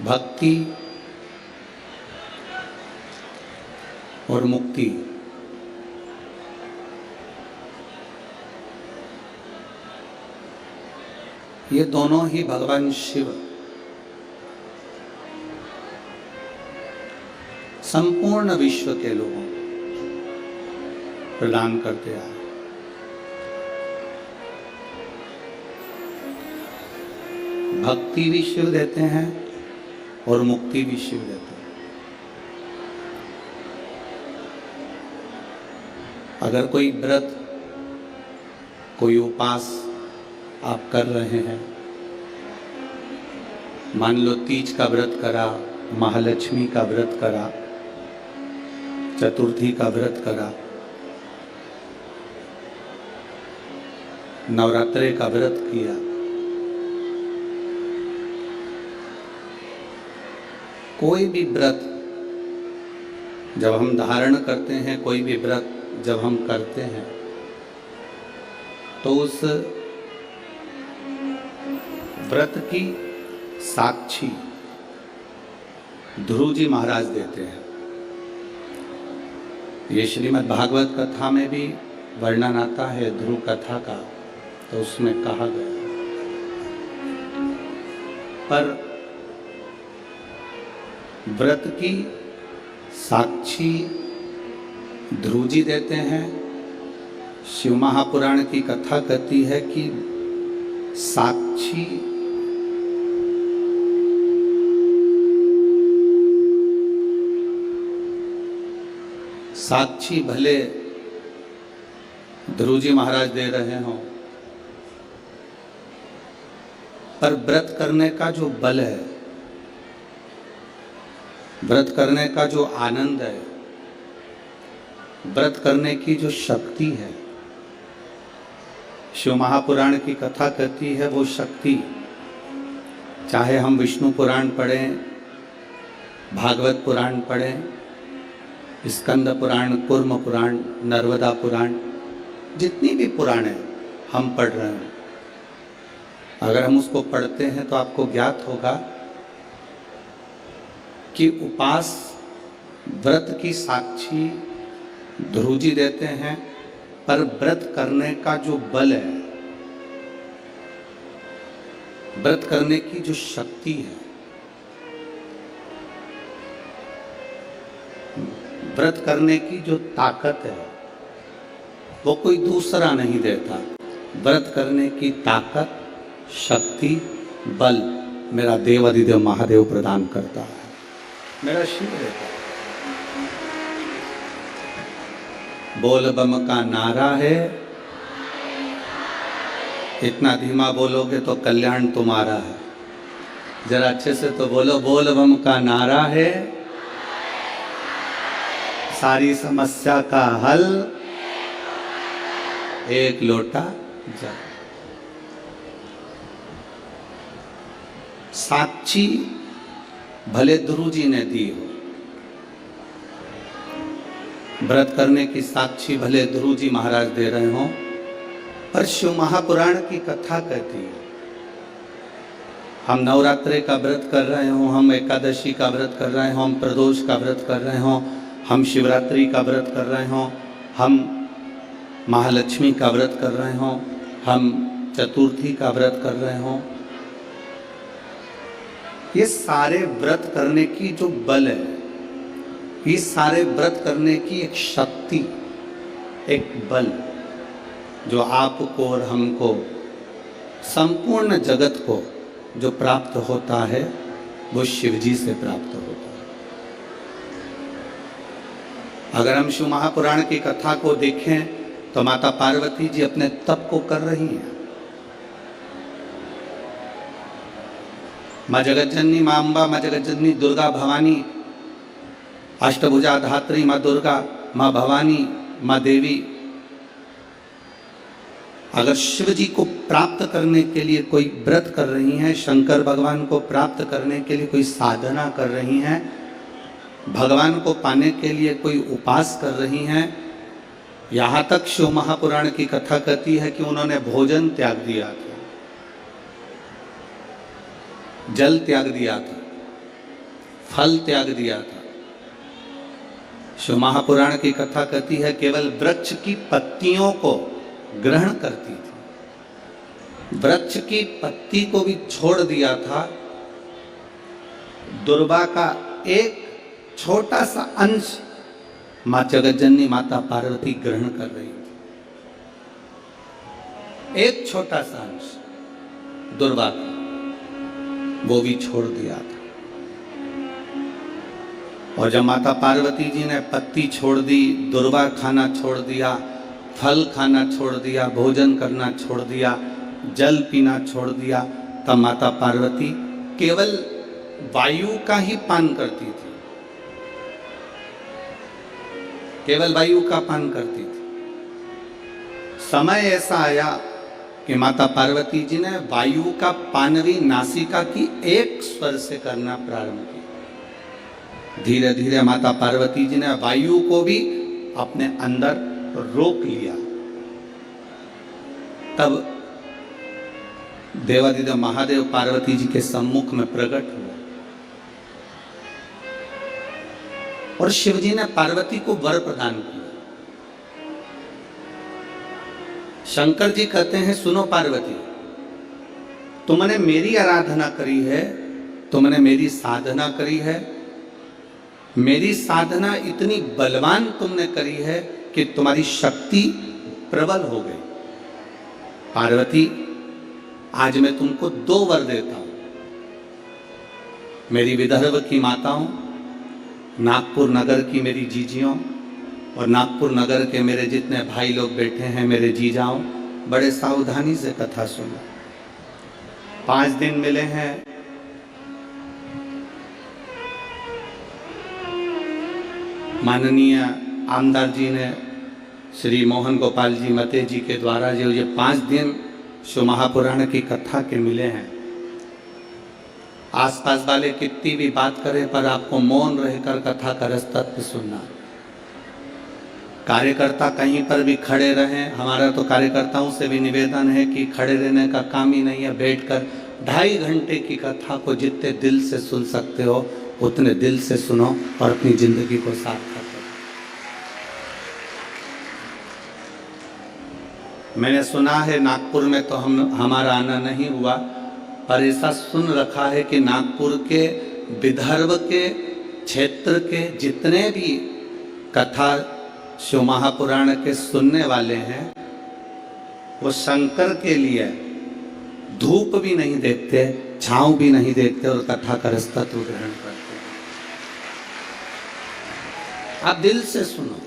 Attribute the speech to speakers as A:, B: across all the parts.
A: भक्ति और मुक्ति ये दोनों ही भगवान शिव संपूर्ण विश्व के लोगों को प्रदान करते आए। भक्ति भी शिव देते हैं और मुक्ति भी शिव देते हैं। अगर कोई व्रत, कोई उपास आप कर रहे हैं, मान लो तीज का व्रत करा, महालक्ष्मी का व्रत करा, चतुर्थी का व्रत करा, नवरात्रे का व्रत किया, कोई भी व्रत जब हम धारण करते हैं, कोई भी व्रत जब हम करते हैं, तो उस व्रत की साक्षी ध्रुव जी महाराज देते हैं। ये श्रीमद् भागवत कथा में भी वर्णन आता है ध्रुव कथा का, तो उसमें कहा गया। पर व्रत की साक्षी ध्रुव जी देते हैं। शिव महापुराण की कथा कहती है कि साक्षी भले ध्रुव जी महाराज दे रहे हों, पर व्रत करने का जो बल है, व्रत करने का जो आनंद है, व्रत करने की जो शक्ति है, शिव महापुराण की कथा कहती है वो शक्ति, चाहे हम विष्णु पुराण पढ़ें, भागवत पुराण पढ़ें, स्कंद पुराण, कूर्म पुराण, नर्मदा पुराण, जितनी भी पुराण है हम पढ़ रहे हैं, अगर हम उसको पढ़ते हैं तो आपको ज्ञात होगा कि उपास व्रत की साक्षी ध्रुव जी देते हैं, पर व्रत करने का जो बल है, व्रत करने की जो शक्ति है, व्रत करने की जो ताकत है, वो कोई दूसरा नहीं देता। व्रत करने की ताकत, शक्ति, बल मेरा देव अधिदेव महादेव प्रदान करता है, मेरा शिव देता है। बोल बम का नारा है, इतना धीमा बोलोगे तो कल्याण तुम्हारा है। जरा अच्छे से तो बोलो, बोल बम का नारा है, सारी समस्या का हल एक लोटा जल। साक्षी भले ध्रुव जी ने दी हो, व्रत करने की साक्षी भले ध्रुव जी महाराज दे रहे हों, पर शिव महापुराण की कथा कहती है हम नवरात्रे का व्रत कर रहे हों, हम एकादशी का व्रत कर रहे हों, हम प्रदोष का व्रत कर रहे हों, हम शिवरात्रि का व्रत कर रहे हों, हम महालक्ष्मी का व्रत कर रहे हों, हम चतुर्थी का व्रत कर रहे हों, ये सारे व्रत करने की जो बल है, ये सारे व्रत करने की एक शक्ति, एक बल जो आपको और हमको, संपूर्ण जगत को जो प्राप्त होता है, वो शिव जी से प्राप्त होता है। अगर हम शिव महापुराण की कथा को देखें तो माता पार्वती जी अपने तप को कर रही हैं। माँ जगतजननी, माँ अम्बा, माँ जगतजननी दुर्गा भवानी, अष्टभुजा धात्री माँ दुर्गा, माँ भवानी, माँ देवी, अगर शिव जी को प्राप्त करने के लिए कोई व्रत कर रही हैं, शंकर भगवान को प्राप्त करने के लिए कोई साधना कर रही हैं, भगवान को पाने के लिए कोई उपास कर रही हैं, यहाँ तक शिव महापुराण की कथा कहती है कि उन्होंने भोजन त्याग दिया था, जल त्याग दिया था, फल त्याग दिया था। शिव महापुराण की कथा कहती है केवल वृक्ष की पत्तियों को ग्रहण करती थी, वृक्ष की पत्ती को भी छोड़ दिया था। दुर्वा का एक छोटा सा अंश मां जगतजननी माता पार्वती ग्रहण कर रही थी, एक छोटा सा अंश दुर्वा का, वो भी छोड़ दिया था। और जब माता पार्वती जी ने पत्ती छोड़ दी, दुर्वा खाना छोड़ दिया, फल खाना छोड़ दिया, भोजन करना छोड़ दिया, जल पीना छोड़ दिया, तब माता पार्वती केवल वायु का ही पान करती थी, केवल वायु का पान करती थी। समय ऐसा आया कि माता पार्वती जी ने वायु का पान भी नासिका की एक स्वर से करना प्रारंभ किया। धीरे धीरे माता पार्वती जी ने वायु को भी अपने अंदर रोक लिया। तब देवादिदेव महादेव पार्वती जी के सम्मुख में प्रकट हुए और शिवजी ने पार्वती को वर प्रदान किया। शंकर जी कहते हैं, सुनो पार्वती, तुमने मेरी आराधना करी है, तुमने मेरी साधना करी है, मेरी साधना इतनी बलवान तुमने करी है कि तुम्हारी शक्ति प्रबल हो गई। पार्वती, आज मैं तुमको 2 वर देता हूं। मेरी विदर्भ की माताओं, नागपुर नगर की मेरी जीजियों और नागपुर नगर के मेरे जितने भाई लोग बैठे हैं, मेरे जीजाओं, बड़े सावधानी से कथा सुनो। 5 दिन मिले हैं। माननीय आमदार जी ने श्री मोहन गोपाल जी मते जी के द्वारा जो ये 5 दिन शिव महापुराण की कथा के मिले हैं, आसपास वाले कितनी भी बात करें पर आपको मौन रहकर कथा का रसतत्व सुनना। कार्यकर्ता कहीं पर भी खड़े रहें, हमारा तो कार्यकर्ताओं से भी निवेदन है कि खड़े रहने का काम ही नहीं है, बैठकर 2.5 घंटे की कथा को जितने दिल से सुन सकते हो उतने दिल से सुनो और अपनी जिंदगी को सार्थक करो। मैंने सुना है नागपुर में तो हमारा आना नहीं हुआ, पर ऐसा सुन रखा है कि नागपुर के विदर्भ के क्षेत्र के जितने भी कथा शिव महापुराण के सुनने वाले हैं, वो शंकर के लिए धूप भी नहीं देखते, छांव भी नहीं देखते और कथा का रसतत्व ग्रहण करते हैं। आप दिल से सुनो।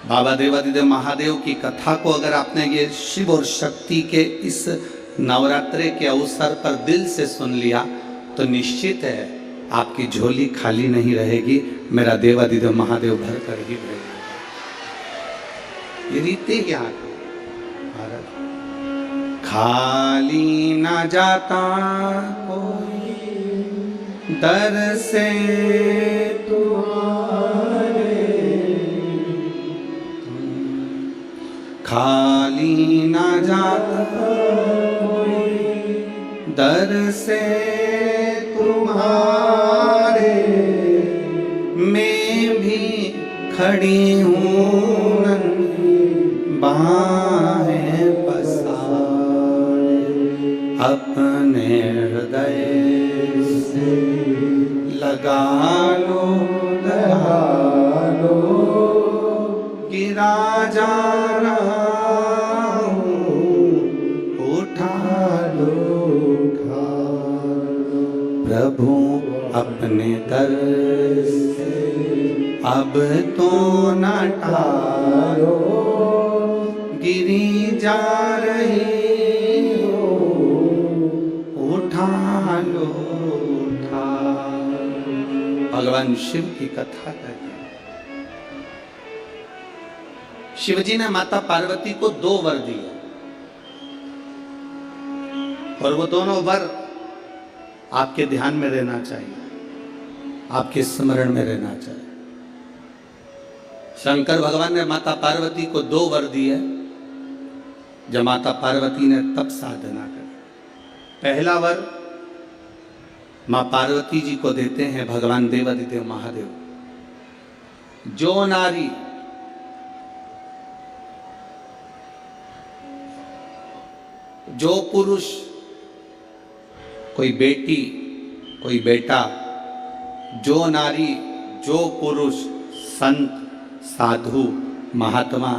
A: बाबा देवादिदेव महादेव की कथा को अगर आपने ये शिव और शक्ति के इस नवरात्रे के अवसर पर दिल से सुन लिया तो निश्चित है आपकी झोली खाली नहीं रहेगी, मेरा देवादिदेव महादेव भर कर ही रहेगा। ये रीति क्या है? खाली ना जाता कोई दर से तुम्हारे, खाली ना जाता कोई दर से तुम्हारे, मैं भी खड़ी हूँ बाहें पसारे, अपने हृदय से लगा लो दयालो, गिरा जा रहा हूँ उठा लो, प्रभु अपने दर से अब तो न टालो, गिरी जा रही हो उठा लो, उठा। भगवान शिव की कथा कहते हैं, शिवजी ने माता पार्वती को 2 वर दिए और वो दोनों वर आपके ध्यान में रहना चाहिए, आपके स्मरण में रहना चाहिए। शंकर भगवान ने माता पार्वती को 2 वर दिए जब माता पार्वती ने तप साधना करी। पहला वर माँ पार्वती जी को देते हैं भगवान देवादिदेव महादेव। जो नारी जो पुरुष, कोई बेटी कोई बेटा, जो नारी जो पुरुष, संत साधु महात्मा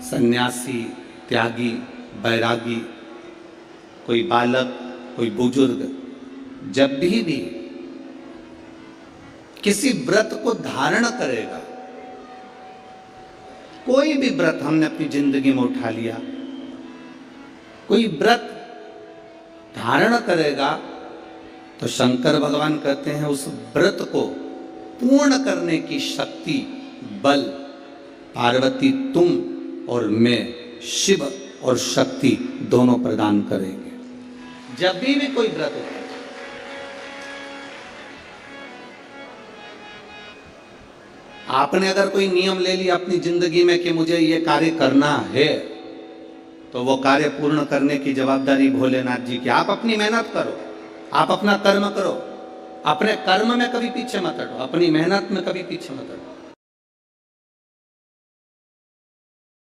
A: सन्यासी त्यागी बैरागी, कोई बालक कोई बुजुर्ग, जब भी किसी व्रत को धारण करेगा, कोई भी व्रत हमने अपनी जिंदगी में उठा लिया, कोई व्रत धारण करेगा तो शंकर भगवान कहते हैं उस व्रत को पूर्ण करने की शक्ति बल पार्वती तुम और मैं शिव और शक्ति दोनों प्रदान करेंगे। जब भी कोई व्रत होगा, आपने अगर कोई नियम ले लिया अपनी जिंदगी में कि मुझे ये कार्य करना है, तो वो कार्य पूर्ण करने की जवाबदारी भोलेनाथ जी की। आप अपनी मेहनत करो, आप अपना कर्म करो, अपने कर्म में कभी पीछे मत हटो, अपनी मेहनत में कभी पीछे मत हटो।